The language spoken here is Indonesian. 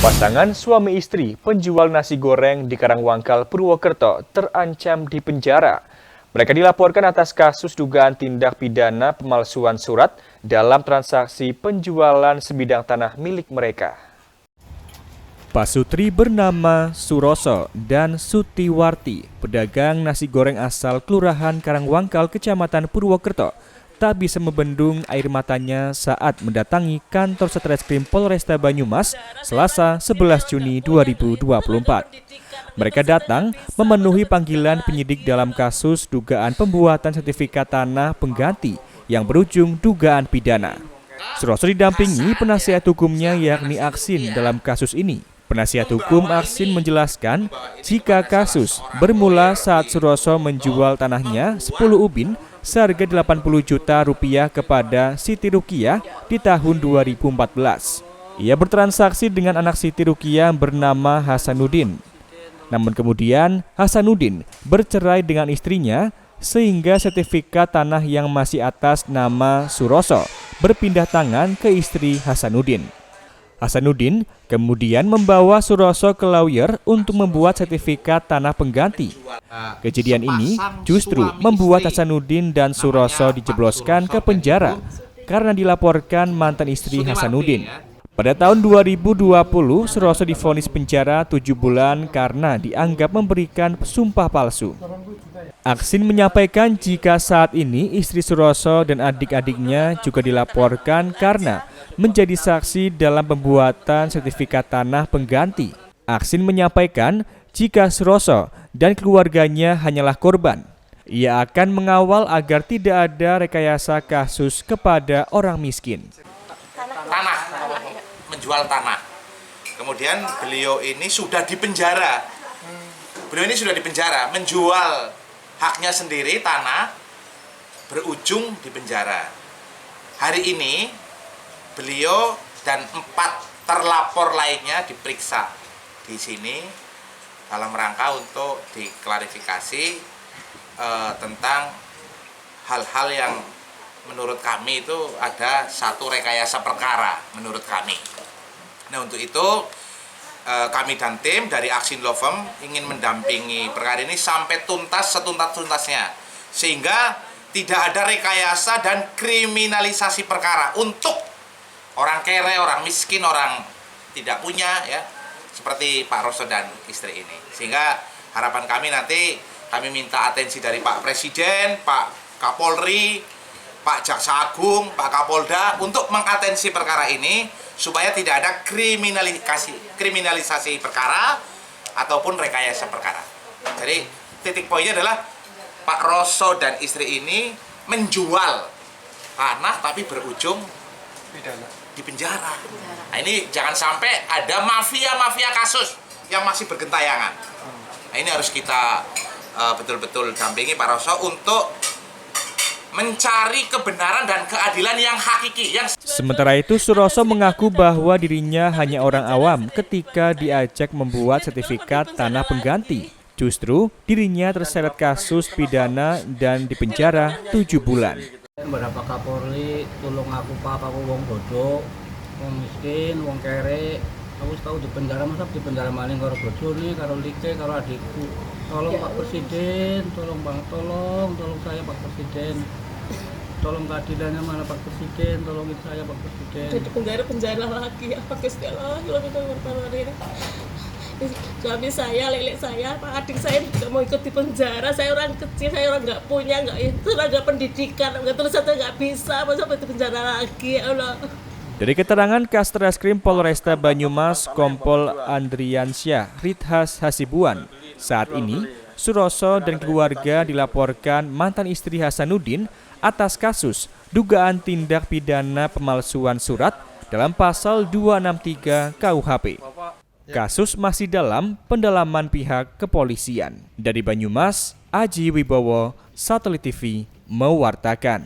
Pasangan suami istri penjual nasi goreng di Karangwangkal, Purwokerto terancam di penjara. Mereka dilaporkan atas kasus dugaan tindak pidana pemalsuan surat dalam transaksi penjualan sebidang tanah milik mereka. Pasutri bernama Suroso dan Sutiwarti, pedagang nasi goreng asal Kelurahan Karangwangkal, Kecamatan Purwokerto, tak bisa membendung air matanya saat mendatangi kantor Satreskrim Polresta Banyumas Selasa 11 Juni 2024. Mereka datang memenuhi panggilan penyidik dalam kasus dugaan pembuatan sertifikat tanah pengganti yang berujung dugaan pidana. Suroso didampingi penasihat hukumnya yakni Aksin dalam kasus ini. Penasihat hukum Aksin menjelaskan jika kasus bermula saat Suroso menjual tanahnya 10 ubin seharga 80 juta rupiah kepada Siti Rukiah di tahun 2014. Ia bertransaksi dengan anak Siti Rukiah bernama Hasanuddin. Namun kemudian Hasanuddin bercerai dengan istrinya sehingga sertifikat tanah yang masih atas nama Suroso berpindah tangan ke istri Hasanuddin. Hasanuddin kemudian membawa Suroso ke lawyer untuk membuat sertifikat tanah pengganti. Kejadian ini justru membuat Hasanuddin dan Suroso dijebloskan ke penjara karena dilaporkan mantan istri Hasanuddin. Pada tahun 2020, Suroso divonis penjara 7 bulan karena dianggap memberikan sumpah palsu. Aksin menyampaikan jika saat ini istri Suroso dan adik-adiknya juga dilaporkan karena menjadi saksi dalam pembuatan sertifikat tanah pengganti. Aksin menyampaikan jika Suroso dan keluarganya hanyalah korban. Ia akan mengawal agar tidak ada rekayasa kasus kepada orang miskin. Tanah, menjual tanah. Kemudian beliau ini sudah dipenjara. Menjual haknya sendiri tanah, berujung di penjara. Hari ini beliau dan 4 terlapor lainnya diperiksa di sini dalam rangka untuk diklarifikasi tentang hal-hal yang menurut kami itu ada satu rekayasa perkara menurut kami. Nah, untuk itu kami dan tim dari Aksin Law Firm ingin mendampingi perkara ini sampai tuntas setuntas-tuntasnya, sehingga tidak ada rekayasa dan kriminalisasi perkara untuk orang kere, orang miskin, orang tidak punya, ya, seperti Pak Roso dan istri ini. Sehingga harapan kami nanti kami minta atensi dari Pak Presiden, Pak Kapolri, Pak Jaksa Agung, Pak Kapolda untuk mengatensi perkara ini supaya tidak ada kriminalisasi perkara ataupun rekayasa perkara. Jadi titik poinnya adalah Pak Roso dan istri ini menjual tanah tapi berujung di penjara. Nah, ini jangan sampai ada mafia kasus yang masih bergentayangan. Nah, ini harus kita betul-betul dampingi Pak Roso untuk mencari kebenaran dan keadilan yang hakiki. Sementara itu, Suroso mengaku bahwa dirinya hanya orang awam ketika diajak membuat sertifikat tanah pengganti. Justru dirinya terseret kasus pidana dan dipenjara 7 bulan. Berapa Kapolri, tolong aku Pak, aku wong bodoh, wong miskin, wong kere. Aku tahu di penjara, masa di penjara maling karo bojo nih, karo like, karo adikku. Tolong Pak Presiden, tolong Bang, tolong saya Pak Presiden. Tolong keadilannya mana Pak Presiden, tolongin saya Pak Presiden. Di penjara lagi, apa kesalahan kalau kita bertahan ini. Suami saya, lele saya, Pak adik saya juga mau ikut di penjara. Saya orang kecil, saya orang nggak punya, nggak pendidikan, nggak terus saya nggak bisa, masa di penjara lagi, ya Allah. Dari keterangan Satreskrim Polresta Banyumas, Kompol Andriansyah Rithas Hasibuan, saat ini Suroso dan keluarga dilaporkan mantan istri Hasanuddin atas kasus dugaan tindak pidana pemalsuan surat dalam pasal 263 KUHP. Kasus masih dalam pendalaman pihak kepolisian. Dari Banyumas, Aji Wibowo, Satelit TV mewartakan.